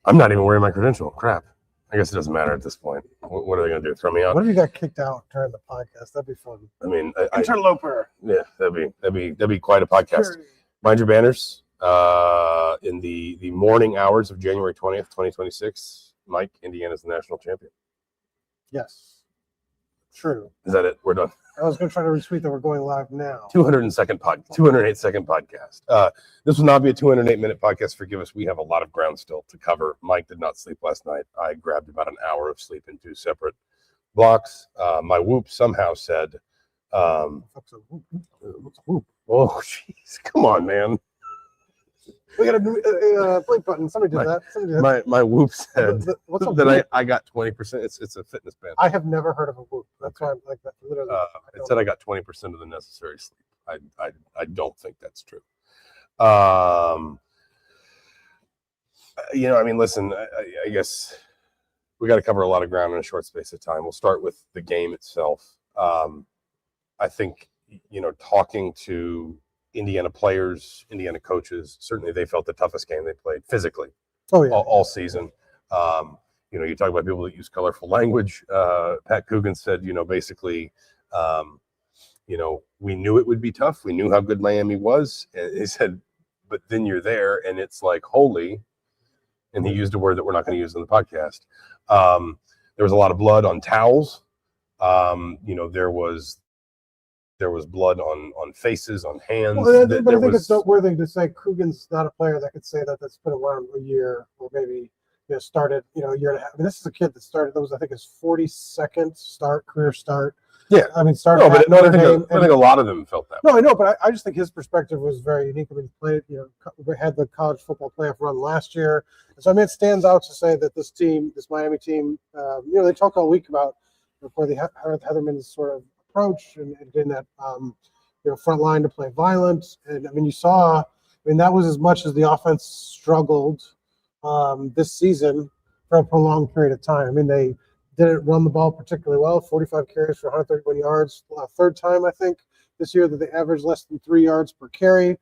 I'm not even wearing my credential. Crap. I guess it doesn't matter at this point. What are they going to do? Throw me out? What if you got kicked out during the podcast? That'd be fun. I mean, Interloper. Yeah, that'd be quite a podcast. Sure. Mind your banners. In the morning hours of January 20th, 2026, Mike, Indiana's the national champion. Yes. True. Is that it? We're done. I was going to try to retweet that we're going live now. 208 second podcast. This will not be a 208-minute podcast. Forgive us. We have a lot of ground still to cover. Mike did not sleep last night. I grabbed about an hour of sleep in 2 separate blocks. My whoop somehow said, oh, jeez. Come on, man. We got a blink button. Somebody did that. My whoop said that I got 20%. It's a fitness band. I have never heard of a whoop. That's why I'm like that. Literally, it said I got 20% of the necessary sleep. I don't think that's true. I mean, listen. I guess we got to cover a lot of ground in a short space of time. We'll start with the game itself. I think talking to Indiana players, Indiana coaches, certainly they felt the toughest game they played physically all season. You talk about people that use colorful language. Pat Coogan said, basically, we knew it would be tough. We knew how good Miami was. And he said, but then you're there and it's like holy. And he used a word that we're not going to use in the podcast. There was a lot of blood on towels. There was blood on faces, on hands. Well, but I think it's noteworthy to say Coogan's not a player that could say that's been around a year or maybe started a year and a half. I mean, this is a kid that started. That was, I think, his 42nd career start. Yeah, I mean, started. I think a lot of them felt that. No, I know, but I just think his perspective was very unique. I mean, he played, we had the college football playoff run last year, and so I mean, it stands out to say that this team, this Miami team, they talked all week about before they had Heatherman's sort of approach and getting that front line to play violent. And I mean, that was as much as the offense struggled this season for a prolonged period of time. I mean, they didn't run the ball particularly well. 45 carries for 131 yards. Third time, I think, this year that they averaged less than 3 yards per carry.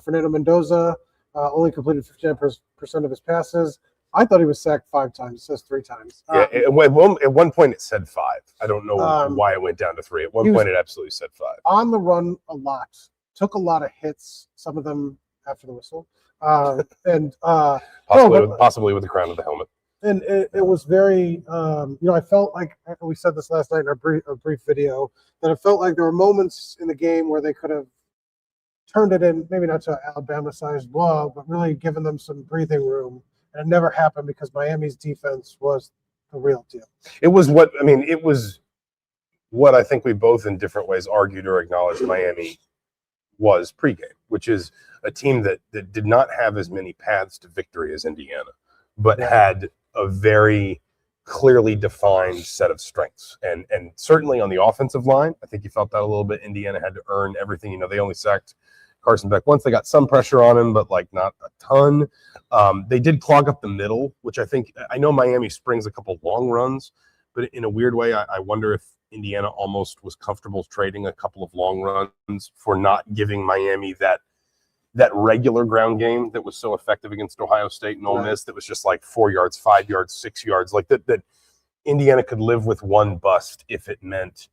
Fernando Mendoza only completed 59% of his passes. I thought he was sacked 5 times. It says 3 times. At one point it said 5. I don't know why it went down to 3. At one point it absolutely said 5. On the run a lot. Took a lot of hits, some of them after the whistle. Possibly with the crown of the helmet. And it was very, I felt like, we said this last night in our brief video, that it felt like there were moments in the game where they could have turned it in, maybe not to Alabama-sized blow, but really given them some breathing room. And it never happened because Miami's defense was the real deal. It was what I think we both in different ways argued or acknowledged Miami was pregame, which is a team that did not have as many paths to victory as Indiana, but had a very clearly defined set of strengths. And certainly on the offensive line, I think you felt that a little bit. Indiana had to earn everything. They only sacked Carson Beck once. They got some pressure on him, but not a ton. They did clog up the middle, which I know Miami springs a couple long runs, but in a weird way, I wonder if Indiana almost was comfortable trading a couple of long runs for not giving Miami that regular ground game that was so effective against Ohio State and Ole Miss. That was just like 4 yards, 5 yards, 6 yards, like that Indiana could live with one bust if it meant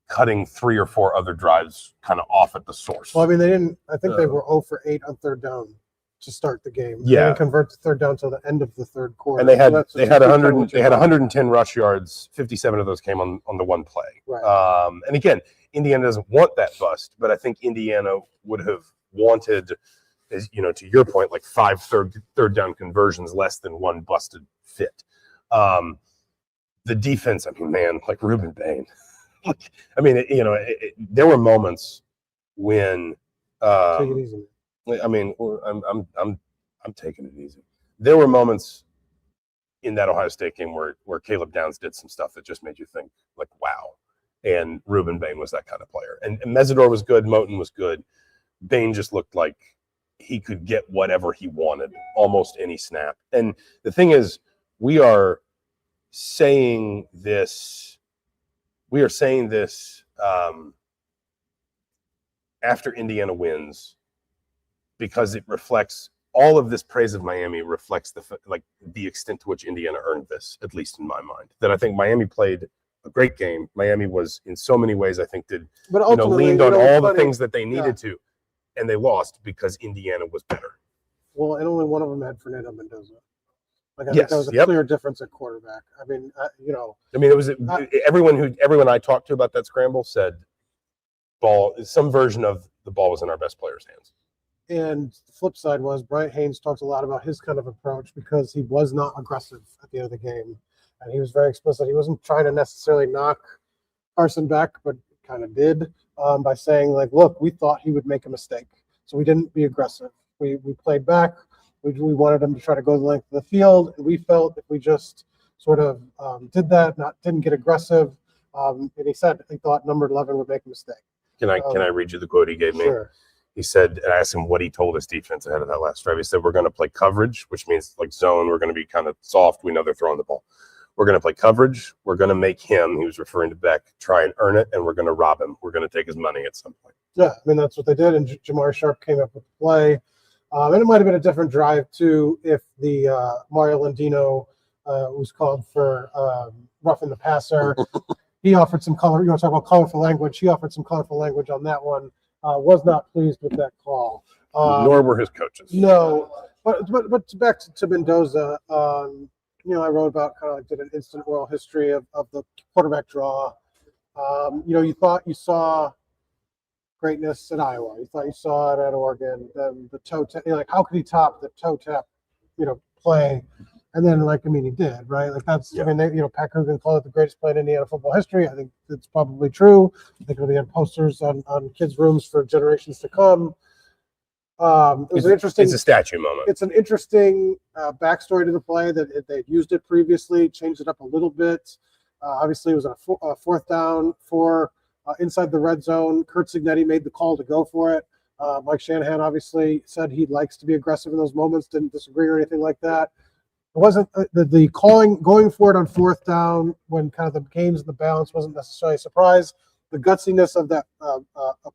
cutting 3 or 4 other drives kind of off at the source. Well, I mean, I think they were 0 for 8 on third down to start the game. Yeah. They didn't convert to third down until the end of the third quarter. And they had 110 rush yards. 57 of those came on the one play. Right. And again, Indiana doesn't want that bust, but I think Indiana would have wanted, as to your point, like 5 third down conversions, less than one busted fit. The defense, I mean, man, like Ruben Bain. I mean, there were moments when take it easy. I mean, I'm taking it easy. There were moments in that Ohio State game where Caleb Downs did some stuff that just made you think, like, wow. And Ruben Bain was that kind of player. And Mesidor was good. Moton was good. Bain just looked like he could get whatever he wanted, almost any snap. And the thing is, we are saying this after Indiana wins, because it reflects all of this praise of Miami reflects the extent to which Indiana earned this, at least in my mind. That I think Miami played a great game. Miami was in so many ways, I think, leaned on all the things that they needed to, and they lost because Indiana was better. Well, and only one of them had Fernando Mendoza. Like I think that was a clear difference at quarterback. I mean, it was everyone I talked to about that scramble said some version of the ball was in our best player's hands. And the flip side was Bryant Haynes talked a lot about his kind of approach because he was not aggressive at the end of the game. And he was very explicit. He wasn't trying to necessarily knock Carson back, but kind of did by saying, like, look, we thought he would make a mistake. So we didn't be aggressive. We played back. We wanted him to try to go the length of the field. And we felt if we just sort of did that, didn't get aggressive. And he said he thought number 11 would make a mistake. Can I read you the quote he gave me? Sure. He said, and I asked him what he told his defense ahead of that last drive. He said, we're going to play coverage, which means like zone. We're going to be kind of soft. We know they're throwing the ball. We're going to play coverage. We're going to make him, he was referring to Beck, try and earn it, and we're going to rob him. We're going to take his money at some point. Yeah, I mean, that's what they did, and Jamar Sharp came up with the play. And it might have been a different drive, too, if the Mario Landino was called for roughing the passer. He offered some color. You want to talk about colorful language? He offered some colorful language on that one. Was not pleased with that call. Nor were his coaches. No, but back to Mendoza. I wrote about did an instant oral history of the quarterback draw. You thought you saw greatness at Iowa. You thought you saw it at Oregon. Then the toe tap. How could he top the toe tap? Play. And then, he did, right? That's, yeah. Pat Coogan called it the greatest play in Indiana football history. I think it's probably true. I think it'll be on posters on kids' rooms for generations to come. It's a statue moment. It's an interesting backstory to the play that they'd used it previously, changed it up a little bit. Obviously, it was a fourth down for inside the red zone. Kurt Signetti made the call to go for it. Mike Shanahan obviously said he likes to be aggressive in those moments, didn't disagree or anything like that. It wasn't the calling going for it on fourth down when kind of the game's in the balance wasn't necessarily a surprise. The gutsiness of that a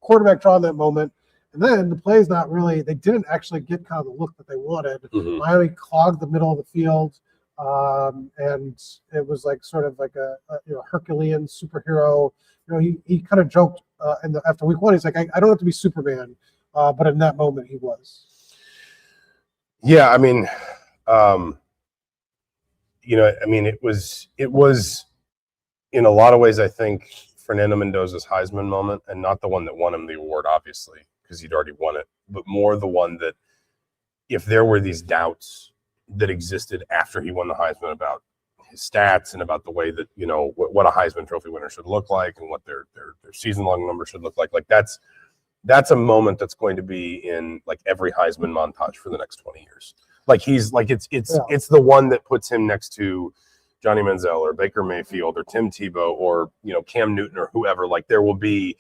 quarterback draw in that moment, and then the play is not really. They didn't actually get kind of the look that they wanted. Mm-hmm. Miami clogged the middle of the field, and it was sort of like a Herculean superhero. He kind of joked after week one. He's like, I don't have to be Superman, but in that moment he was. Yeah, I mean. It was in a lot of ways, I think, Fernando Mendoza's Heisman moment, and not the one that won him the award, obviously, because he'd already won it, but more the one that if there were these doubts that existed after he won the Heisman about his stats and about the way that, what a Heisman Trophy winner should look like and what their season-long number should look like that's a moment that's going to be in every Heisman montage for the next 20 years. It's the one that puts him next to Johnny Manziel or Baker Mayfield or Tim Tebow or Cam Newton or whoever. There will be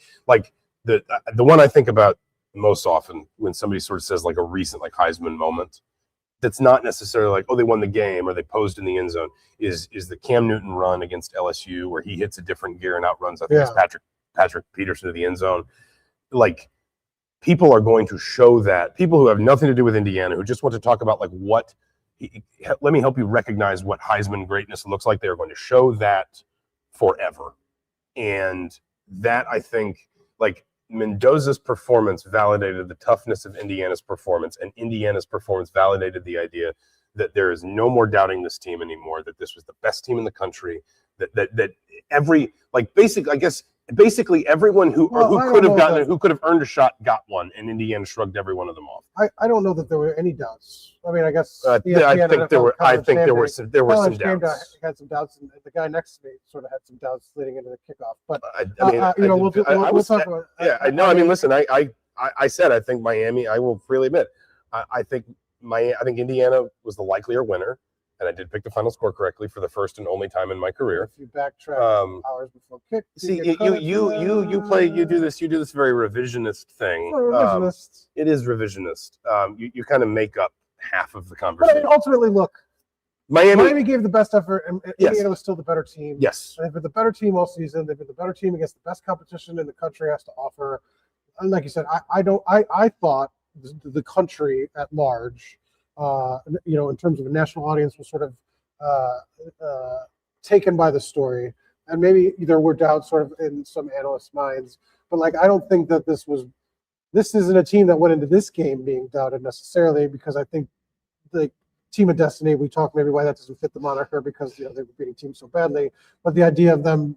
the one I think about most often when somebody sort of says a recent Heisman moment that's not necessarily they won the game or they posed in the end zone is the Cam Newton run against LSU where he hits a different gear and outruns it's Patrick Peterson to the end zone. People are going to show that. People who have nothing to do with Indiana, who just want to talk about let me help you recognize what Heisman greatness looks like. They're going to show that forever. And that, I think, Mendoza's performance validated the toughness of Indiana's performance, and Indiana's performance validated the idea that there is no more doubting this team anymore, that this was the best team in the country, that every, basically everyone who could have earned a shot got one, and Indiana shrugged every one of them off. I don't know that there were any doubts. I mean, I guess I think there were some doubts. Had some doubts, and the guy next to me sort of had some doubts leading into the kickoff. But we'll talk about. Yeah, listen, I said I think Miami. I will freely admit, I think Indiana was the likelier winner. And I did pick the final score correctly for the first and only time in my career. If you backtrack hours before kick, see, you do this very revisionist thing. Revisionist. It is revisionist. You kind of make up half of the conversation. But ultimately, look, Miami gave the best effort, and Indiana was still the better team. Yes, they've been the better team all season. They've been the better team against the best competition in the country has to offer. And like you said, I thought the country at large in terms of a national audience, was sort of taken by the story. And maybe there were doubts sort of in some analysts' minds, but like I don't think that this isn't a team that went into this game being doubted necessarily, because I think the team of destiny, we talked maybe why that doesn't fit the moniker, because they were beating teams so badly, but the idea of them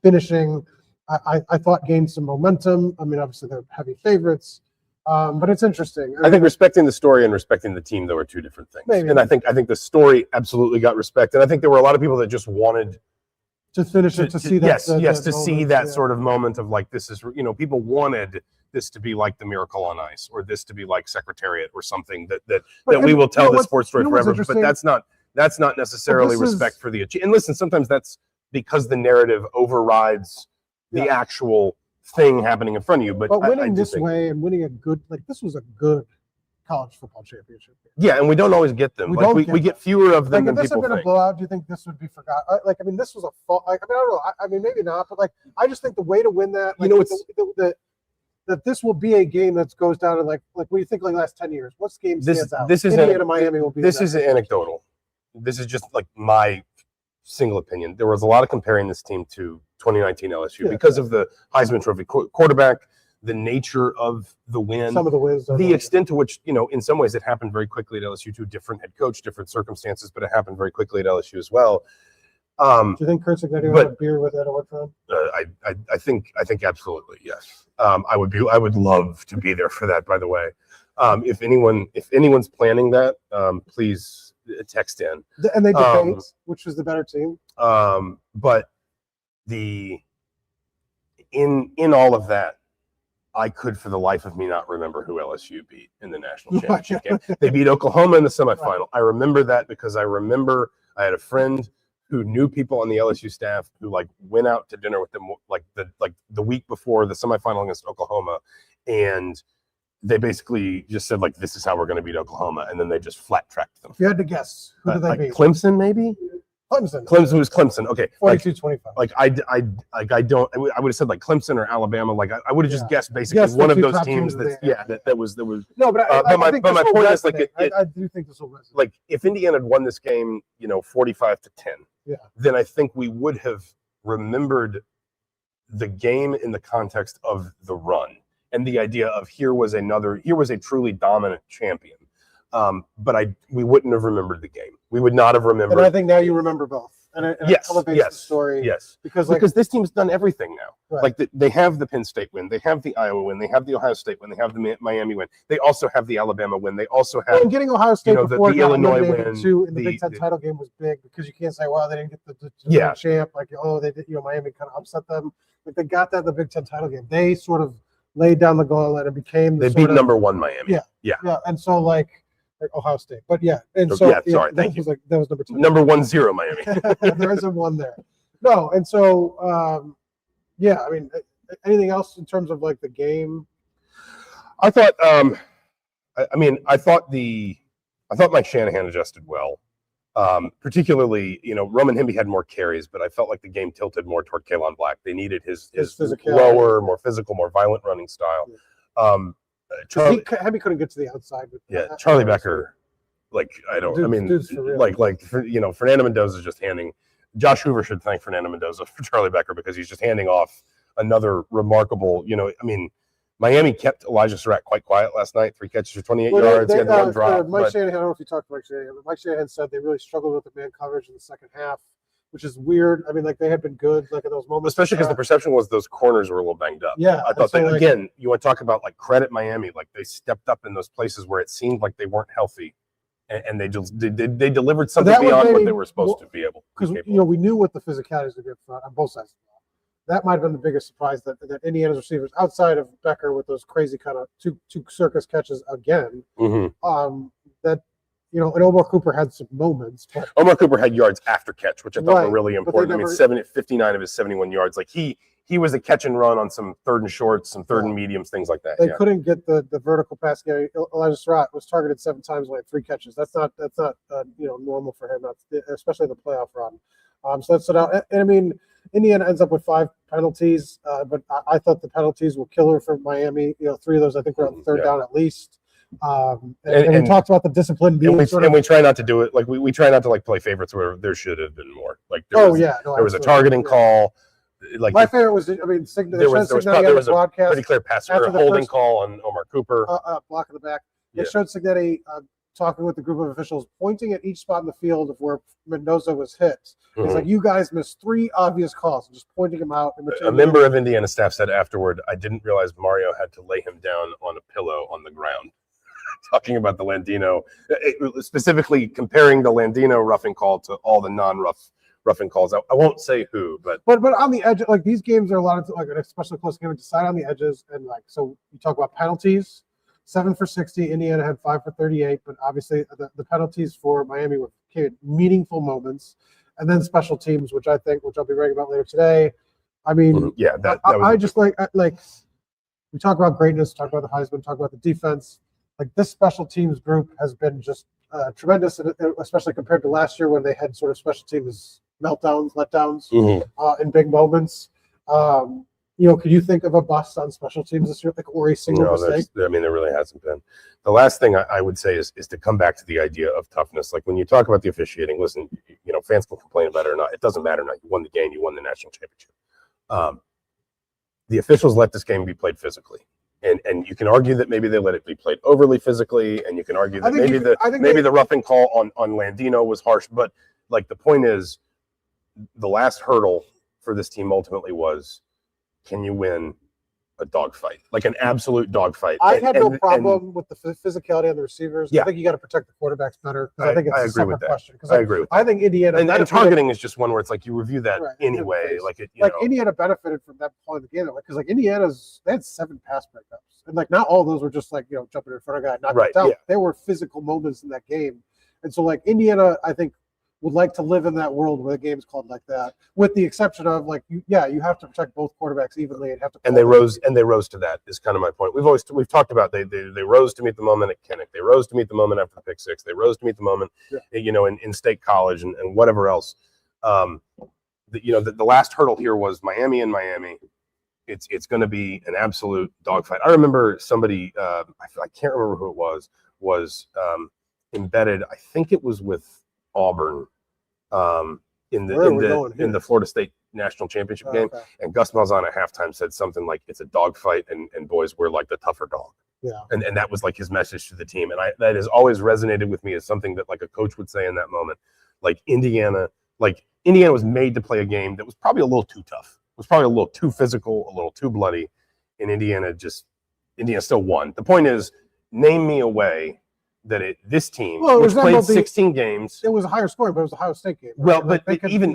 finishing, I thought gained some momentum. I mean, obviously they're heavy favorites, but it's interesting. I think respecting the story and respecting the team, though, are two different things. Maybe. And I think the story absolutely got respect, and I think there were a lot of people that just wanted to finish it, to see that. See that sort of moment of like, this is, people wanted this to be like the Miracle on Ice, or this to be like Secretariat, or something that we will tell the sports story forever. But that's not necessarily respect for the achievement. And listen, sometimes that's because the narrative overrides the actual thing happening in front of you. But winning this way and winning this was a good college football championship. Yeah, and we don't always get them. We get fewer of them than people think. If this had been a blowout, do you think this would be forgotten? This was a fault. I don't know. I mean, maybe not, but I just think the way to win that, that this will be a game that goes down to like what do you think, like the last 10 years? What's game stands out? Indiana, Miami will be. This is anecdotal. This is just like my single opinion. There was a lot of comparing this team to 2019 LSU because of the Heisman Trophy quarterback, the nature of the win, some of the wins, the extent to which, in some ways it happened very quickly at LSU too. Different head coach, different circumstances, but it happened very quickly at LSU as well. Do you think Kurt Signetti had a beer with Ed Orgeron? I think absolutely yes. I would love to be there for that. By the way, if anyone's planning that, please text in. And they debate which was the better team. But in all of that, I could for the life of me not remember who LSU beat in the national championship game. They beat Oklahoma in the semifinal. I remember that because I had a friend who knew people on the LSU staff who went out to dinner with them the week before the semifinal against Oklahoma, and they basically just said this is how we're going to beat Oklahoma, and then they just flat tracked them. If you had to guess, who did they beat? Clemson, maybe. Clemson was Clemson. Okay, 42-25. I would have said Clemson or Alabama. I would have just guessed basically one of those teams that was. No, but my point is I do think this will resonate. If Indiana had won this game, 45-10, then I think we would have remembered the game in the context of the run and the idea of here was a truly dominant champion. But we wouldn't have remembered the game. We would not have remembered. And I think now you remember both. And it elevates the story. Yes. Because this team's done everything now. Right. They have the Penn State win. They have the Iowa win. They have the Ohio State win. They have the Miami win. They also have the Alabama win. They also have getting Ohio State before the Illinois win too in the Big Ten title game was big, because you can't say, well, they didn't get the champ. They did. Miami kind of upset them. They got that in the Big Ten title game. They sort of laid down the gauntlet and became. They beat number one Miami. Yeah. And so Ohio State, but and so thank you. That was number 2. Number 1-0 Miami. There isn't one there. No, and so I mean, anything else in terms of the game? I thought, I thought Mike Shanahan adjusted well. Particularly, Roman Hemby had more carries, but I felt like the game tilted more toward Kalon Black. They needed his lower, more physical, more violent running style. Hemby couldn't get to the outside. Charlie Becker, Fernando Mendoza just handing. Josh Hoover should thank Fernando Mendoza for Charlie Becker, because he's just handing off another remarkable. Miami kept Elijah Surratt quite quiet last night. 3 catches for 28 yards. He had one drop. Mike Shanahan, I don't know if you talked to Mike Shanahan, but Mike Shanahan said they really struggled with the man coverage in the second half, which is weird. I mean, they had been good in those moments. Especially because the perception was those corners were a little banged up. Yeah. I thought again, you want to talk about credit Miami. They stepped up in those places where it seemed like they weren't healthy. And they delivered something beyond what they were supposed to be able. Because we knew what the physicalities would be up front on both sides of the ball. That might have been the biggest surprise that Indiana's receivers, outside of Becker with those crazy kind of two circus catches again, that and Omar Cooper had some moments. But Omar Cooper had yards after catch, which I thought were really important. 59 of his 71 yards. He was a catch and run on some 3rd and shorts, some 3rd and mediums, things like that. They couldn't get the vertical pass. Elijah Surratt was targeted 7 times, 3 catches. That's not normal for him, especially in the playoff run. So that stood out. And I mean, Indiana ends up with 5 penalties, but I thought the penalties were killer for Miami. 3 of those I think were on 3rd down at least. And we talked about the discipline being and we try not to do it like we try not to like play favorites where there should have been more. Like there was a targeting call. Like my favorite was, I mean, there was a pretty clear pass or a holding call on Omar Cooper. Block in the back. It showed Signetti talking with the group of officials, pointing at each spot in the field of where Mendoza was hit. He's like, you guys missed 3 obvious calls, and just pointing them out. A member of Indiana staff said afterward, I didn't realize Mario had to lay him down on a pillow on the ground. Talking about the Landino, specifically comparing the Landino roughing call to all the non-roughing calls. I won't say who, but on the edge, like these games are a lot of like, especially close game, decide on the edges, and like so you talk about penalties. 7 for 60. Indiana had 5 for 38, but obviously the penalties for Miami were meaningful moments, and then special teams, which I'll be writing about later today. I mean, I just like we talk about greatness, talk about the Heisman, talk about the defense. Like this special teams group has been just tremendous, especially compared to last year when they had sort of special teams meltdowns, letdowns in big moments. Could you think of a bust on special teams this year, like or a single mistake? I mean, there really hasn't been. The last thing I would say is to come back to the idea of toughness. Like when you talk about the officiating, listen, fans can complain about it or not. It doesn't matter. Not you won the game, you won the national championship. The officials let this game be played physically. And you can argue that maybe they let it be played overly physically, and you can argue that maybe the roughing call on Landino was harsh. But like the point is, the last hurdle for this team ultimately was, can you win a dogfight, like an absolute dogfight? I had no problem with the physicality on the receivers. Yeah. I think you got to protect the quarterbacks better. I think it's a separate question. I agree with that. I think Indiana and targeting is just one where it's like you review that anyway. Indiana benefited from that point of the game because like they had 7 pass breakups, and like not all of those were just like jumping in front of a guy, knocking it down. Yeah. They were physical moments in that game, and so like Indiana, I think, would like to live in that world where the game's called like that, with the exception of like you have to protect both quarterbacks evenly and have to. And they rose to that is kind of my point. We've talked about they rose to meet the moment at Kinnick. They rose to meet the moment after the pick six. They rose to meet the moment, in State College and whatever else. The last hurdle here was Miami and Miami. It's going to be an absolute dogfight. I remember somebody I can't remember who it was embedded. I think it was with Auburn in the Florida State national championship game, and Gus Malzahn at halftime said something like, "It's a dogfight, and boys, we're like the tougher dog." Yeah, and that was like his message to the team, and that has always resonated with me as something that like a coach would say in that moment. Like Indiana was made to play a game that was probably a little too tough, was probably a little too physical, a little too bloody, and Indiana still won. The point is, name me a way that this team, which played 16 games, it was a higher score, but it was a Ohio State game. Right? Well, but even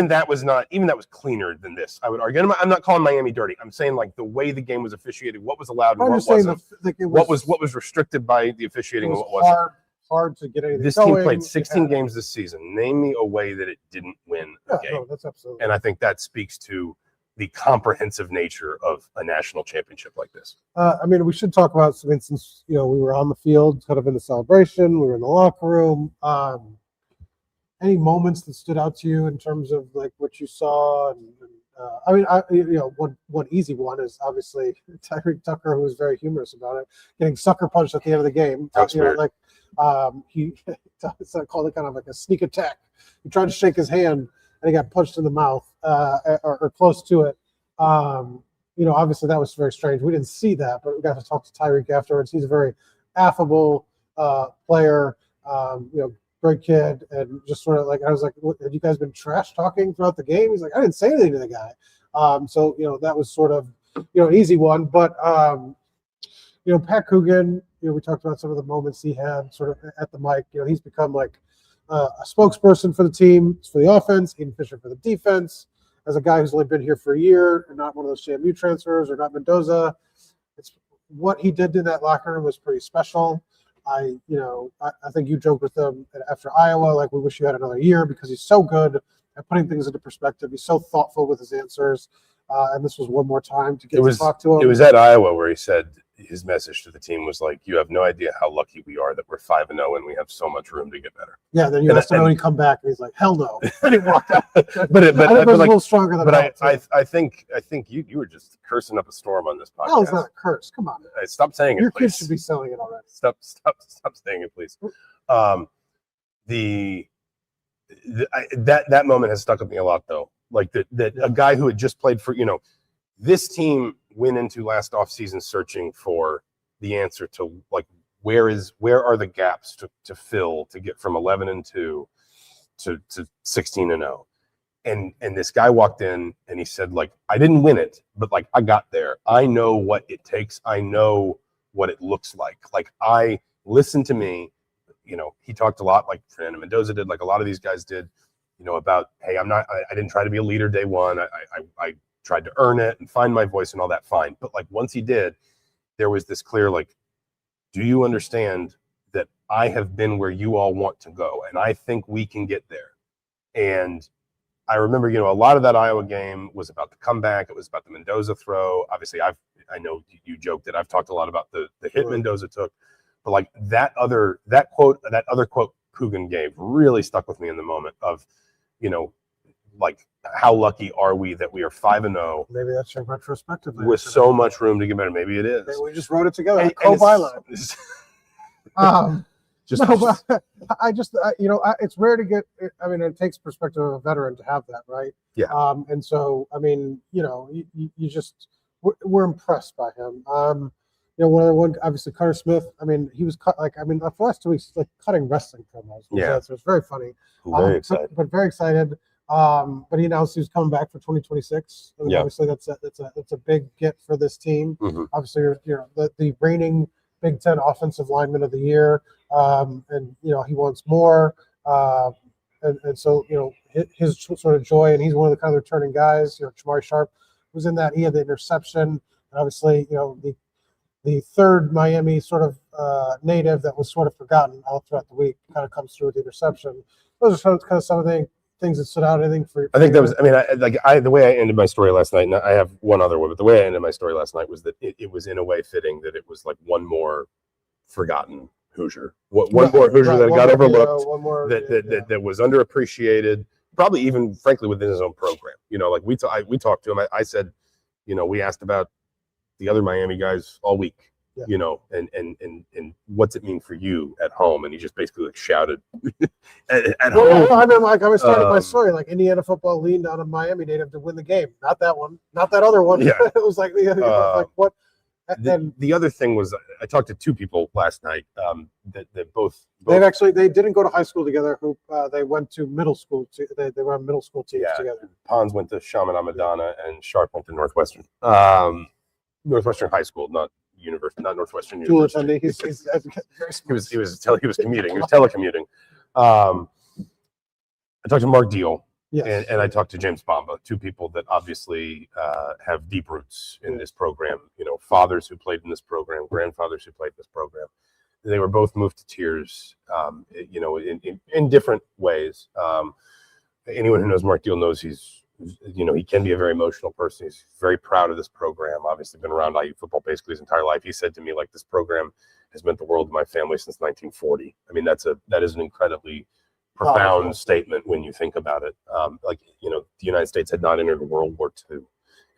that was cleaner than this. I would argue. I'm not calling Miami dirty. I'm saying like the way the game was officiated, what was allowed, and what wasn't. What was restricted by the officiating, and what wasn't. Hard to get anything. This team played 16 games this season. Name me a way that it didn't win a game. No, that's absolutely. And I think that speaks to the comprehensive nature of a national championship like this. I mean, we should talk about some instances. We were on the field, kind of in the celebration. We were in the locker room. Any moments that stood out to you in terms of like what you saw? One easy one is obviously Tyreek Tucker, who was very humorous about it, getting sucker punched at the end of the game. He called it kind of like a sneak attack. He tried to shake his hand, and he got punched in the mouth or close to it. Obviously that was very strange. We didn't see that, but we got to talk to Tyreek afterwards. He's a very affable player, great kid, and just sort of like I was like, "Have you guys been trash talking throughout the game?" He's like, "I didn't say anything to the guy." That was sort of an easy one. But Pat Coogan, we talked about some of the moments he had sort of at the mic. He's become like a spokesperson for the team, for the offense, Ian Fisher for the defense. As a guy who's only been here for a year and not one of those JMU transfers or not Mendoza, it's what he did in that locker room was pretty special. I think you joked with him after Iowa, like we wish you had another year because he's so good at putting things into perspective. He's so thoughtful with his answers, and this was one more time to get to talk to him. It was at Iowa where he said, his message to the team was like, "You have no idea how lucky we are that we're 5-0 and we have so much room to get better." Yeah. Then you asked him when he come back, and he's like, "Hell no!" And he walked out. but I think it was a little stronger than but that. I think you were just cursing up a storm on this podcast. Hell, it's not a curse. Come on. Stop saying it. Your please. kids should be selling it already. Stop saying it, please. That moment has stuck with me a lot, though. Like that a guy who had just played for, this team went into last offseason searching for the answer to like where are the gaps to fill to get from 11-2 to 16-0. And this guy walked in and he said, like, I didn't win it, but like I got there. I know what it takes. I know what it looks like. Like, listen to me. He talked a lot, like Fernando Mendoza did, like a lot of these guys did, about, hey, I didn't try to be a leader day one. I tried to earn it and find my voice and all that, fine. But like once he did, there was this clear, like, do you understand that I have been where you all want to go? And I think we can get there. And I remember, a lot of that Iowa game was about the comeback. It was about the Mendoza throw. Obviously, I know you joked that I've talked a lot about the hit Mendoza took. But like that other quote Coogan gave really stuck with me in the moment of, like, how lucky are we that we are 5-0? Maybe that's your retrospective. With so much room to get better. Maybe it is. Maybe we just wrote it together. Co-byline. It's rare to get. I mean, it takes perspective of a veteran to have that, right? Yeah. And so, I mean, we're impressed by him. One obviously Carter Smith. I mean, he was for the last 2 weeks, like cutting wrestling promos. Yeah. So it's very funny. Very excited. But very excited. But he announced he was coming back for 2026. I mean, obviously that's a big get for this team. Mm-hmm. Obviously, the reigning Big Ten offensive lineman of the year, and he wants more. And so his sort of joy, and he's one of the kind of returning guys. Jamari Sharp was in that. He had the interception. And obviously, the third Miami sort of native that was sort of forgotten all throughout the week kind of comes through with the interception. Those are kind of some of the things that stood out. Anything for you? I think that was. I mean, the way I ended my story last night. And I have one other one, but the way I ended my story last night was that it was in a way fitting that it was like one more forgotten Hoosier, one more Hoosier that got overlooked, that was underappreciated, probably even frankly within his own program. Like we talked to him. I said, we asked about the other Miami guys all week, and what's it mean for you at home? And he just basically like shouted at home. I mean, like I was starting my story, like Indiana football leaned on a Miami native to win the game. Not that one, not that other one. Yeah. It was like what? The other thing was, I talked to two people last night that both they didn't go to high school together. They went to middle school. They were on middle school teams together. Pons went to Shaman Amadana and Sharp went to Northwestern. Northwestern High School, not university, not Northwestern University. He's he was commuting. He was telecommuting. I talked to Mark Deal. Yes. And I talked to James Bamba, two people that obviously have deep roots in this program. Fathers who played in this program, grandfathers who played in this program. They were both moved to tears, in different ways. Anyone who knows Mark Deal knows he can be a very emotional person. He's very proud of this program. Obviously, been around IU football basically his entire life. He said to me, like, this program has meant the world to my family since 1940. I mean, that is an incredibly profound statement when you think about it. The United States had not entered World War II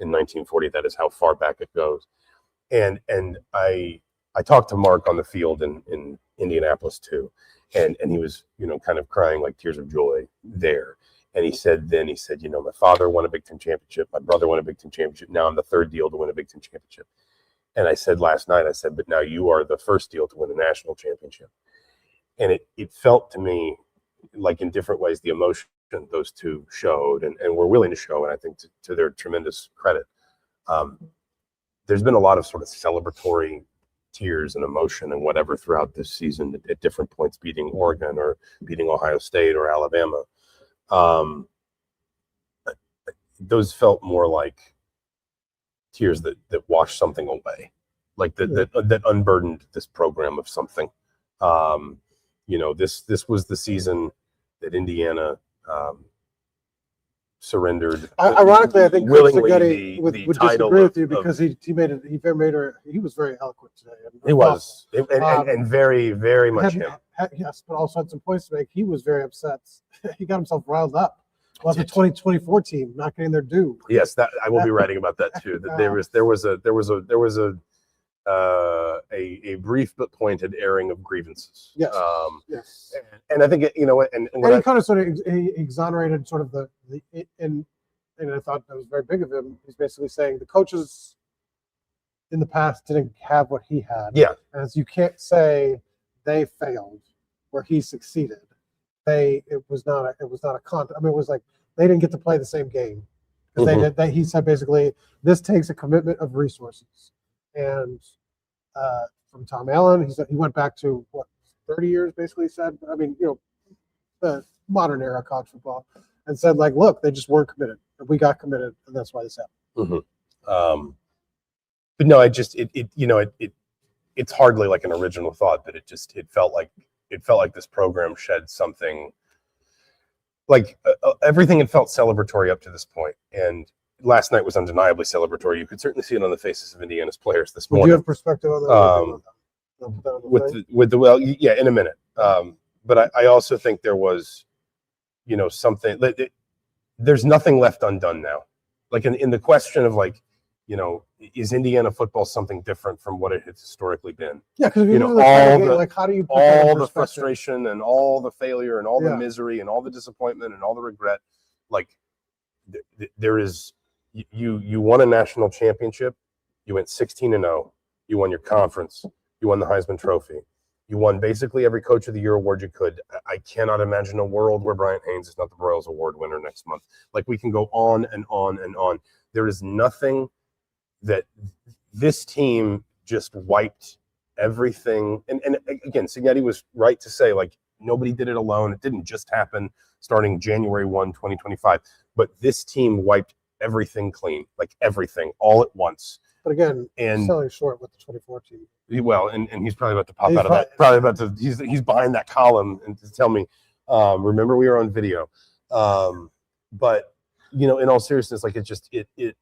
in 1940. That is how far back it goes. And I talked to Mark on the field in Indianapolis too, and he was kind of crying like tears of joy there. And he said, my father won a Big Ten championship, my brother won a Big Ten championship. Now I'm the third deal to win a Big Ten championship. And I said last night, but now you are the first deal to win a national championship. And it felt to me like in different ways the emotion those two showed and were willing to show, and I think to their tremendous credit, there's been a lot of sort of celebratory tears and emotion and whatever throughout this season at different points, beating Oregon or beating Ohio State or Alabama. Those felt more like tears that washed something away, like that unburdened this program of something. This was the season that Indiana surrendered. Ironically, I think Coach willingly Spaghetti the would title disagree with you of- because he was very eloquent today. He was, and very, very much him. Yes, but also had some points to make. He was very upset. He got himself riled up about the 2024 team not getting their due. Yes, that I will be writing about that too. That there was a brief but pointed airing of grievances. Yes. Yes. And I think and he kind of sort of exonerated sort of and I thought that was very big of him. He's basically saying the coaches in the past didn't have what he had. Yeah. As you can't say they failed where he succeeded. It was not a contest. I mean, it was like they didn't get to play the same game. Because he said basically this takes a commitment of resources. And from Tom Allen, he said he went back to 30 years basically said. I mean, the modern era college football, and said like, look, they just weren't committed. We got committed, and that's why this happened. Mm-hmm. But no, it's hardly like an original thought, but it felt like this program shed something. Like everything had felt celebratory up to this point, and last night was undeniably celebratory. You could certainly see it on the faces of Indiana's players this morning. Would you have perspective on that? Yeah, in a minute. But I also think there was, something. There's nothing left undone now. Like in the question of like, is Indiana football something different from what it has historically been? Yeah, because how do you put all the frustration and all the failure and all the misery and all the disappointment and all the regret, like there is. You won a national championship. You went 16-0. You won your conference. You won the Heisman Trophy. You won basically every Coach of the Year award you could. I cannot imagine a world where Bryant Haynes is not the Broyles Award winner next month. Like we can go on and on and on. There is nothing that this team just wiped everything. And again, Signetti was right to say like nobody did it alone. It didn't just happen starting January 1, 2025. But this team wiped everything clean, like everything, all at once. But again, selling short with the 2014. Well, and he's probably about to pop out of that. Probably about to. He's behind that column and to tell me. Remember, we were on video. But in all seriousness, like it.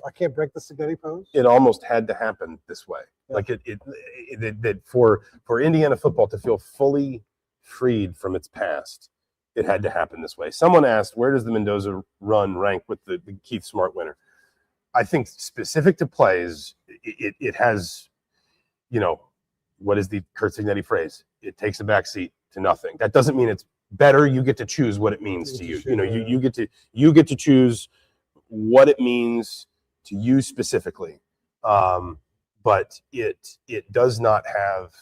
I can't break the spaghetti pose. It almost had to happen this way. Yeah. Like that for Indiana football to feel fully freed from its past. It had to happen this way. Someone asked, where does the Mendoza run rank with the Keith Smart winner? I think specific to plays, it has, what is the Curt Signetti phrase? It takes a backseat to nothing. That doesn't mean it's better. You get to choose what it means to you. You get to choose what it means to you specifically. But it does not have.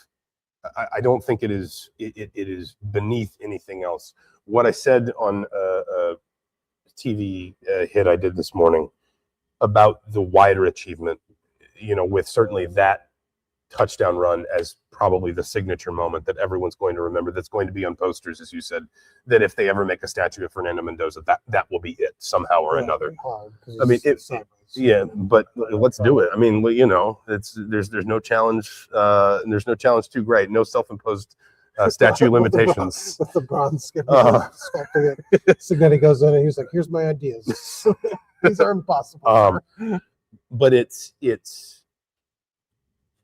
I don't think it is. It is beneath anything else. What I said on a TV hit I did this morning about the wider achievement, with certainly that touchdown run as probably the signature moment that everyone's going to remember, that's going to be on posters, as you said, that if they ever make a statue of Fernando Mendoza, that will be it somehow or another. I mean, but let's do it. I mean, there's no challenge. There's no challenge too great. No self-imposed statute limitations. With the bronze skin sculpting it. Signetti goes in and he's like, "Here's my ideas. These are impossible." But it's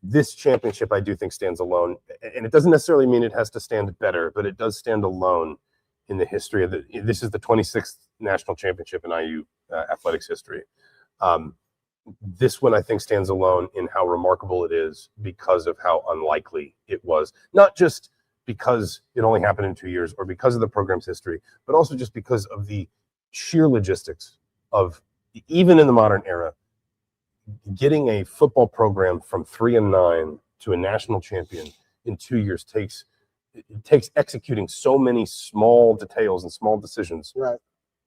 this championship, I do think, stands alone, and it doesn't necessarily mean it has to stand better, but it does stand alone in the history of this is the 26th national championship in IU athletics history. This one, I think, stands alone in how remarkable it is because of how unlikely it was. Not just because it only happened in 2 years or because of the program's history, but also just because of the sheer logistics of, even in the modern era, getting a football program from 3-9 to a national champion in 2 years takes executing so many small details and small decisions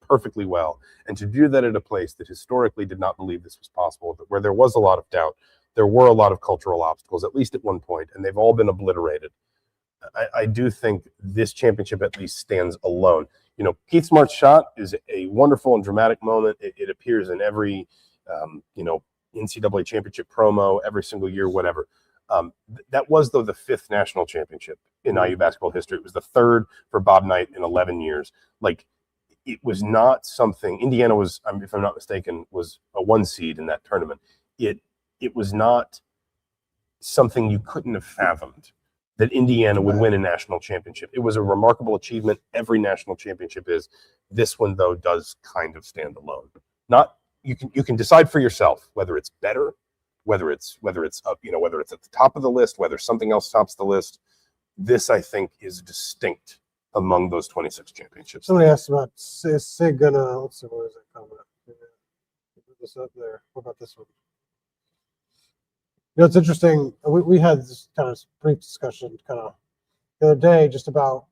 perfectly well. And to do that at a place that historically did not believe this was possible, where there was a lot of doubt, there were a lot of cultural obstacles, at least at one point, and they've all been obliterated. I do think this championship at least stands alone. Keith Smart's shot is a wonderful and dramatic moment. It appears in every, NCAA championship promo every single year, whatever. That was, though, the 5th national championship in IU basketball history. It was the 3rd for Bob Knight in 11 years. Like, it was not something. Indiana was, if I'm not mistaken, was a 1 seed in that tournament. It was not something you couldn't have fathomed that Indiana would win a national championship. It was a remarkable achievement. Every national championship is. This one, though, does kind of stand alone. Not you can decide for yourself whether it's better, whether it's up, whether it's at the top of the list, whether something else tops the list. This, I think, is distinct among those 26 championships. Somebody asked about Sig gonna. Let's see, where is it coming up? Put this up there. What about this one? It's interesting. We had this kind of brief discussion kind of the other day just about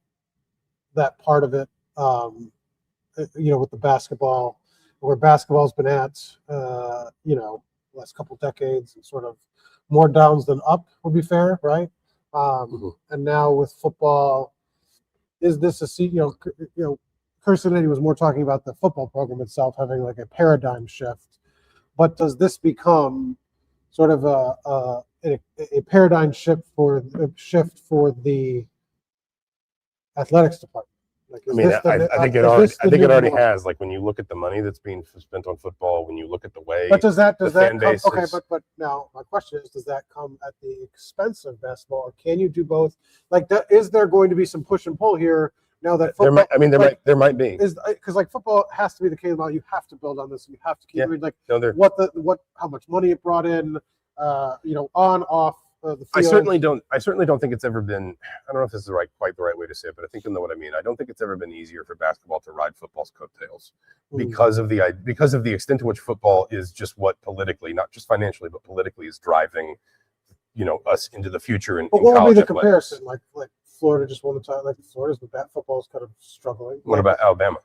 that part of it, with the basketball, where basketball's been at, last couple decades, and sort of more downs than up would be fair, right? And now with football, is this Kirsten was more talking about the football program itself having like a paradigm shift, but does this become sort of a paradigm shift for the athletics department? Like, I think it already has. Like when you look at the money that's being spent on football, when you look at the way, but does that fan come, bases, okay? But now my question is, does that come at the expense of basketball, or can you do both? Like, is there going to be some push and pull here now that football? There might be, because like football has to be the case. You have to build on this, and you have to keep how much money it brought in, on off. The field. I certainly don't think it's ever been. I don't know if this is quite the right way to say it, but I think you'll know what I mean. I don't think it's ever been easier for basketball to ride football's coattails because of the extent to which football is just what politically, not just financially, but politically is driving, us into the future. But what would be the comparison? Like Florida just won the title. Like Florida's football is kind of struggling. What about Alabama?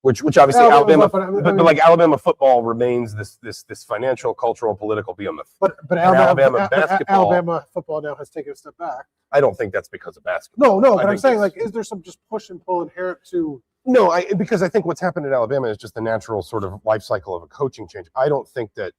Which obviously Alabama, but like Alabama football remains this financial, cultural, political behemoth. But Alabama football now has taken a step back. I don't think that's because of basketball. No, but I'm saying, like, is there some just push and pull inherent to? No, because I think what's happened at Alabama is just the natural sort of life cycle of a coaching change. I don't think that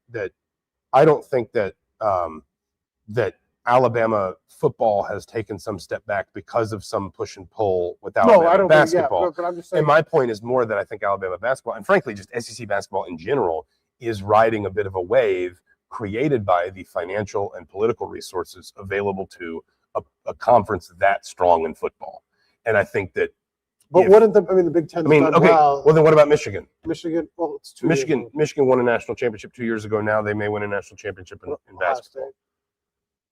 Alabama football has taken some step back because of some push and pull without basketball. But I'm just saying. And my point is more that I think Alabama basketball, and frankly just SEC basketball in general, is riding a bit of a wave created by the financial and political resources available to a conference that strong in football. And I think that. But the Big Ten? Well, then what about Michigan? Well, it's 2 Michigan won a national championship 2 years ago. Now they may win a national championship in basketball.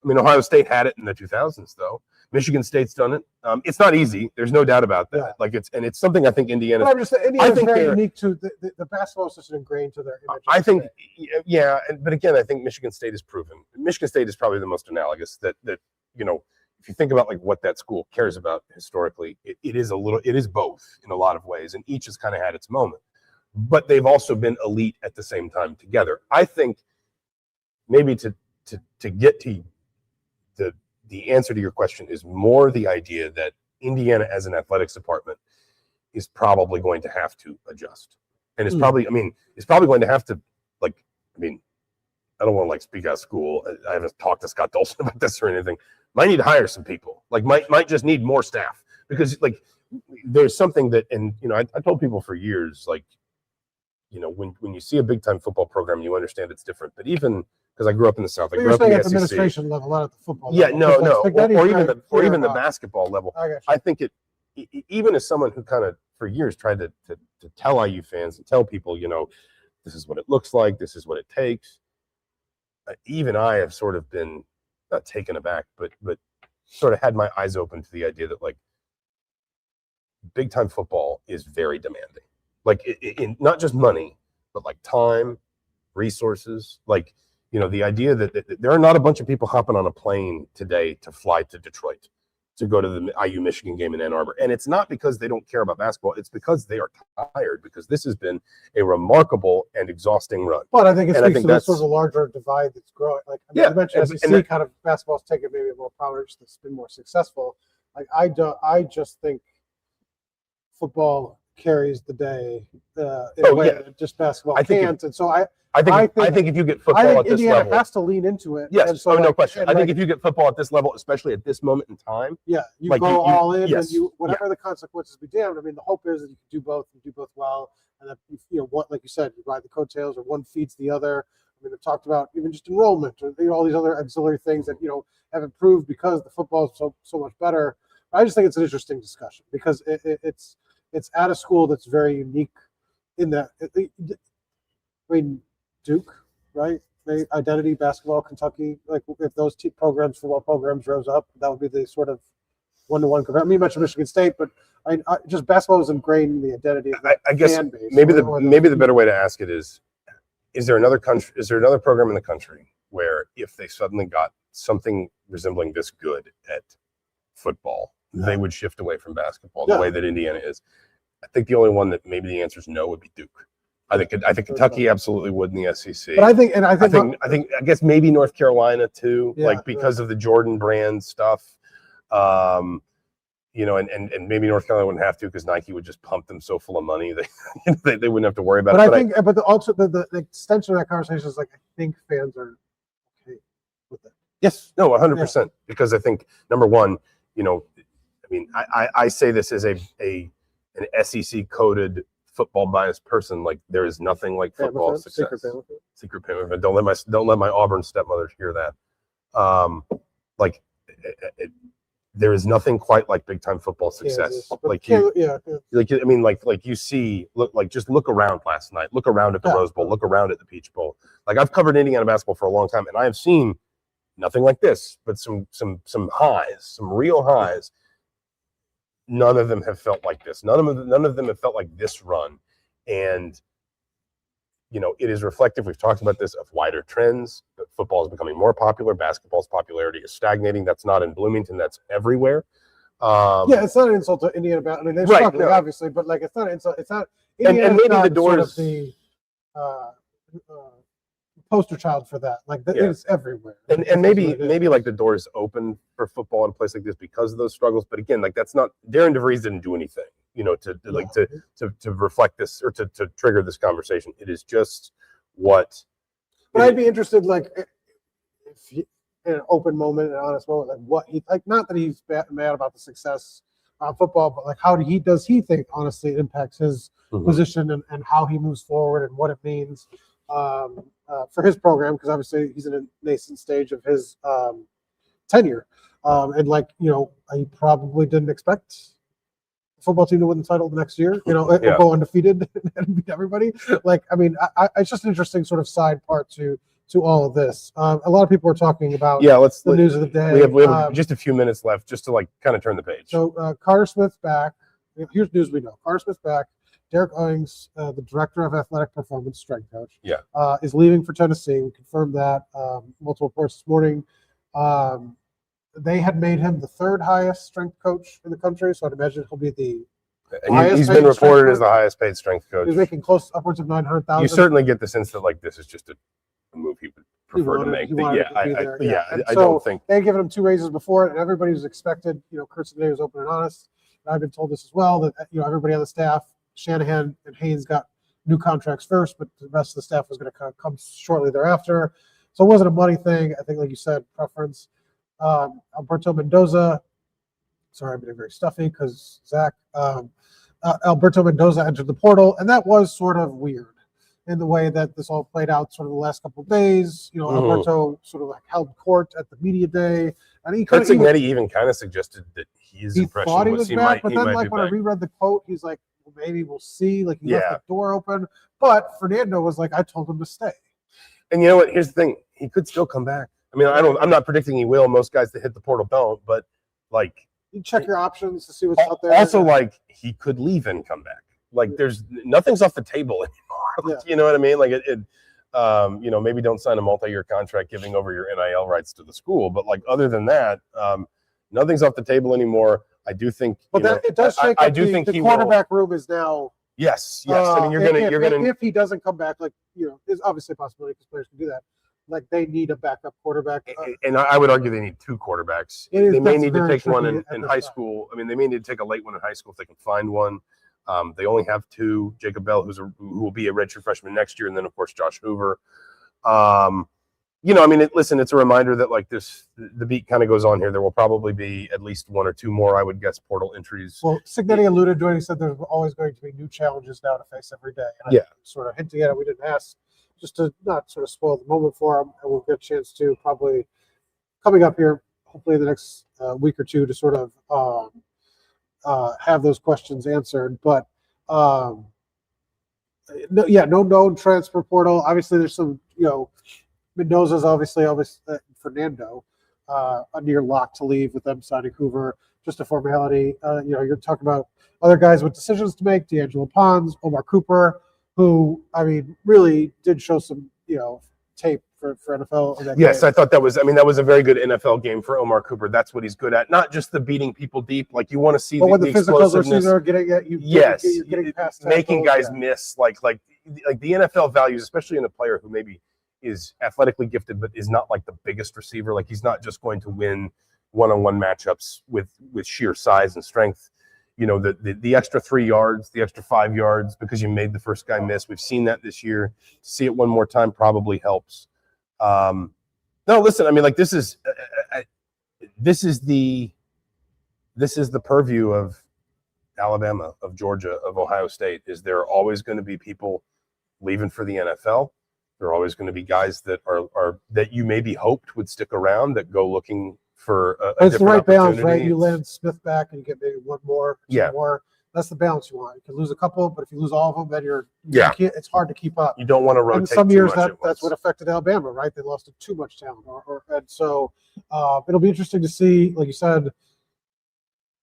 Ohio State had it in the 2000s, though. Michigan State's done it. It's not easy. There's no doubt about that. Yeah. It's something I think Indiana. But I'm just saying, Indiana's very unique to the basketball system, ingrained to their image. I think, but again, I think Michigan State is proven. Michigan State is probably the most analogous. That if you think about like what that school cares about historically, it is both in a lot of ways, and each has kind of had its moment. But they've also been elite at the same time together. I think maybe to get to the answer to your question is more the idea that Indiana as an athletics department is probably going to have to adjust. And it's probably going to have to, I don't want to speak out of school. I haven't talked to Scott Dolson about this or anything. Might need to hire some people. Might just need more staff, because there's something that, and I told people for years, when you see a big time football program, you understand it's different. But even because I grew up in the South, I grew up in the SEC. Administration level, not at the football level. Or even the basketball level. I think even as someone who kind of for years tried to tell IU fans and tell people, this is what it looks like, this is what it takes. Even I have sort of been not taken aback, but sort of had my eyes open to the idea that big time football is very demanding. In not just money, but time, resources. The idea that there are not a bunch of people hopping on a plane today to fly to Detroit to go to the IU Michigan game in Ann Arbor. And it's not because they don't care about basketball. It's because they are tired, because this has been a remarkable and exhausting run. But I think that's sort of a larger divide that's growing. You mentioned SEC kind of basketball's taken maybe a more prominence that's been more successful. I just think football carries the day in a way that just basketball can't. And so I think if you get football at this Indiana level, has to lean into it. yes, and so no question. I think if you get football at this level, especially at this moment in time, you go all in, yes, and whatever the consequences be damned. I mean, the hope is that you can do both and do both well, and that what, like you said, you ride the coattails, or one feeds the other. I mean, they've talked about even just enrollment, or all these other auxiliary things that have improved because the football is so much better. I just think it's an interesting discussion because it's at a school that's very unique in that. I mean, Duke, right? Identity basketball, Kentucky. Like if those football programs rose up, that would be the sort of one-to-one comparison. I mean, you mentioned Michigan State, but just basketball is ingrained in the identity of the I guess fan base. Maybe the better way to ask it is there another program in the country where if they suddenly got something resembling this good at football, they would shift away from basketball the way that Indiana is? I think the only one that maybe the answer is no would be Duke. I think Kentucky absolutely would in the SEC. But I guess maybe North Carolina too, because of the Jordan brand stuff. And maybe North Carolina wouldn't have to because Nike would just pump them so full of money that they wouldn't have to worry about it. But the extension of that conversation is I think fans are okay with it. Yes, no, 100%. Because I think number one, I say this as an SEC coded football biased person. Like there is nothing like football success. Secret payment. Don't let my Auburn stepmother hear that. There is nothing quite like big time football success. You see, just look around last night. Look around at the Rose Bowl. Look around at the Peach Bowl. Like I've covered Indiana basketball for a long time, and I have seen nothing like this, but some highs, some real highs. None of them have felt like this. None of them have felt like this run, and it is reflective. We've talked about this, of wider trends. That football is becoming more popular. Basketball's popularity is stagnating. That's not in Bloomington. That's everywhere. It's not an insult to Indiana. I mean, they're struggling, obviously, but it's not an insult. It's not. And maybe the doors. Sort of the poster child for that. It's everywhere. And maybe the doors open for football in a place like this because of those struggles. But again, that's not. Darren DeVries didn't do anything. To reflect this or to trigger this conversation. It is just what. But I'd be interested, if he, in an open moment, an honest moment, what he not that he's mad about the success on football, but how does he think honestly it impacts his position and how he moves forward and what it means for his program, because obviously he's in a nascent stage of his tenure, he probably didn't expect football team to win the title the next year, go undefeated and beat everybody. It's just an interesting sort of side part to all of this. A lot of people are talking about the news of the day. We have just a few minutes left just to kind of turn the page. So Carter Smith's back. Here's news we know. Carter Smith's back. Derek Owings, the director of athletic performance, strength coach, is leaving for Tennessee. We confirmed that. Multiple reports this morning. They had made him the third highest strength coach in the country, so I'd imagine he'll be the highest. He's been reported as the highest paid strength coach. He's making close upwards of $900,000. You certainly get the sense that this is just a move he would prefer to make. I don't think they had given him 2 raises before it, and everybody was expected. Kurt today was open and honest. And I've been told this as well, that everybody on the staff, Shanahan and Haynes, got new contracts first, but the rest of the staff was going to come shortly thereafter. So it wasn't a money thing. I think, like you said, preference. Alberto Mendoza, sorry, I'm being very stuffy because Zach. Alberto Mendoza entered the portal, and that was sort of weird in the way that this all played out sort of the last couple of days. Alberto sort of held court at the media day, and Kurt Signetti even kind of suggested that his impression thought he was back, but then when I reread the quote, he's like, well, maybe we'll see. He left the door open, but Fernando was like, I told him to stay. And you know what? Here's the thing: he could still come back. I mean, I'm not predicting he will. Most guys that hit the portal don't, but you check your options to see what's out there. Also, he could leave and come back. There's nothing's off the table anymore. You know what I mean? Maybe don't sign a multi-year contract giving over your NIL rights to the school, but other than that, nothing's off the table anymore. I do think, but it does shake up the quarterback room is now. Yes. I mean, you're gonna if he doesn't come back, there's obviously a possibility because players can do that. They need a backup quarterback. And I would argue they need 2 quarterbacks. They may need to take one in high school. I mean, they may need to take a late one in high school if they can find one. They only have two: Jacob Bell, who will be a redshirt freshman next year, and then of course Josh Hoover. Listen, it's a reminder that like the beat kind of goes on here. There will probably be at least one or two more, I would guess, portal entries. Well, Signetti alluded to it. He said there's always going to be new challenges now to face every day. And Yeah. sort of hinting at it. We didn't ask just to not sort of spoil the moment for him, and we'll get a chance to probably coming up here, hopefully in the next week or two, to sort of have those questions answered. But no known transfer portal. Obviously, there's some, Mendoza's obviously Fernando, a near lock to leave with them signing Hoover. Just a formality. You're talking about other guys with decisions to make. D'Angelo Pons, Omar Cooper, who really did show some tape for NFL. Yes, I thought that was a very good NFL game for Omar Cooper. That's what he's good at. Not just the beating people deep. Like you want to see when the physicals explosiveness. are getting at you. Yes, you're getting past making guys miss. Like the NFL values, especially in a player who maybe is athletically gifted, but is not like the biggest receiver. Like he's not just going to win one-on-one matchups with sheer size and strength. The extra 3 yards, the extra 5 yards because you made the first guy miss. We've seen that this year. To see it one more time probably helps. No, listen. This is the purview of Alabama, of Georgia, of Ohio State. Is there are always going to be people leaving for the NFL? There are always going to be guys that are that you maybe hoped would stick around that go looking for a it's the right balance, right? You land land Smith back and you get maybe one more, two more. That's the balance you want. You can lose a couple, but if you lose all of them, then it's hard to keep up. You don't want to rotate. And some years that's what affected Alabama, right? They lost too much talent, and so it'll be interesting to see, like you said,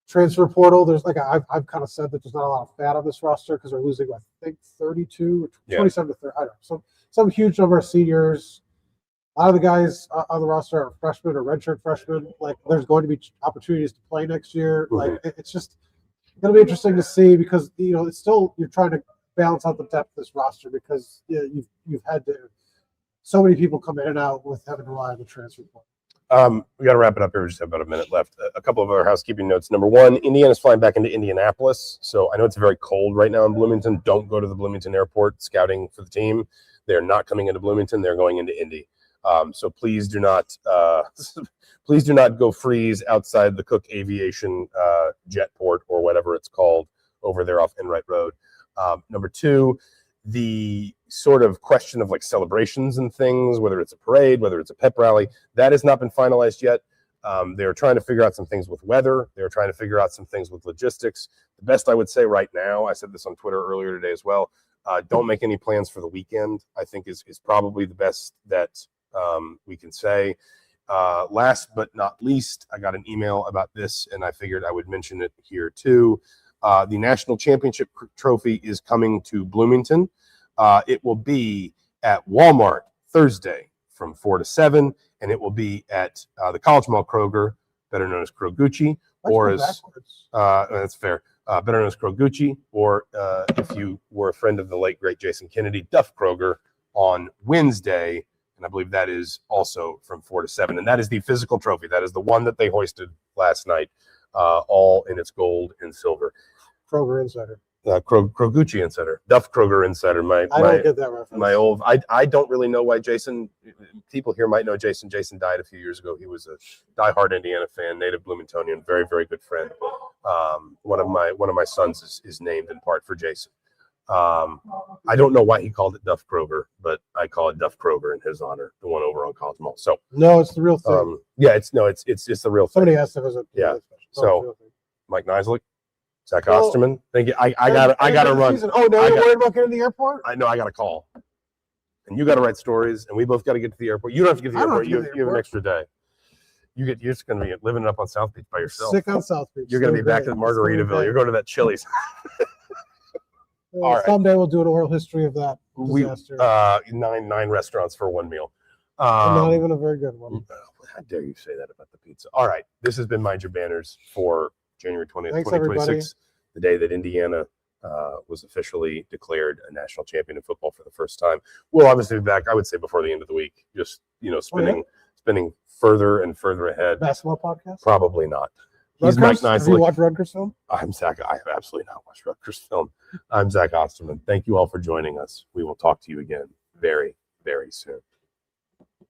transfer portal. There's I've kind of said that there's not a lot of fat on this roster because they're losing, I think, 32 or 27 to 30. I don't know. So some huge number of seniors. A lot of the guys on the roster are freshmen or redshirt freshmen. Like there's going to be opportunities to play next year. Mm-hmm. Like it's just going to be interesting to see because it's still you're trying to balance out the depth of this roster because you've had to so many people come in and out with having to rely on the transfer portal. We got to wrap it up here. We just have about a minute left. A couple of other housekeeping notes. Number one, Indiana's flying back into Indianapolis. So I know it's very cold right now in Bloomington. Don't go to the Bloomington airport scouting for the team. They're not coming into Bloomington. They're going into Indy. So please do not go freeze outside the Cook Aviation Jetport or whatever it's called over there off Enright Road. Number two, the sort of question of like celebrations and things, whether it's a parade, whether it's a pep rally, that has not been finalized yet. They're trying to figure out some things with weather. They're trying to figure out some things with logistics. The best I would say right now, I said this on Twitter earlier today as well, don't make any plans for the weekend, I think is probably the best that we can say. Last but not least, I got an email about this, and I figured I would mention it here too. The National Championship Trophy is coming to Bloomington. It will be at Walmart Thursday from 4 to 7, and it will be at the College Mall Kroger, better known as Kroguchi, or as that's fair, better known as Kroguchi, or if you were a friend of the late great Jason Kennedy, Duff Kroger on Wednesday. And I believe that is also from 4 to 7. And that is the physical trophy. That is the one that they hoisted last night, all in its gold and silver. Kroger Insider. Kroguchi Insider. Duff Kroger Insider. I don't get that reference. My old, I don't really know why Jason, people here might know Jason. Jason died a few years ago. He was a diehard Indiana fan, native Bloomingtonian, very, very good friend. One of my sons is named in part for Jason. I don't know why he called it Duff Kroger, but I call it Duff Kroger in his honor, the one over on College Mall. So no, it's the real thing. It's the real thing. Somebody asked if it was a So Mike Nislik, Zach Osterman. Thank you. I gotta run. Oh, no, you're worried about getting to the airport? I know I got a call, and you got to write stories, and we both got to get to the airport. You don't have to get to the airport. You have an extra day. You're just going to be living up on South Beach by yourself. Sick on South Beach. You're going to be back at Margaritaville. You're going to that Chili's. Someday we'll do an oral history of that disaster. 9 restaurants for one meal. Not even a very good one. How dare you say that about the pizza? All right. This has been Mind Your Banners for January 20th, Thanks, 2026, everybody. the day that Indiana was officially declared a national champion in football for the first time. We'll obviously be back, I would say, before the end of the week, just, spinning further and further ahead. Basketball podcast? Probably not. He's Mike Rutgers? Have Nicely. you watched Rutgers film? I'm Zach. I have absolutely not watched Rutgers film. I'm Zach Osterman. Thank you all for joining us. We will talk to you again very, very soon.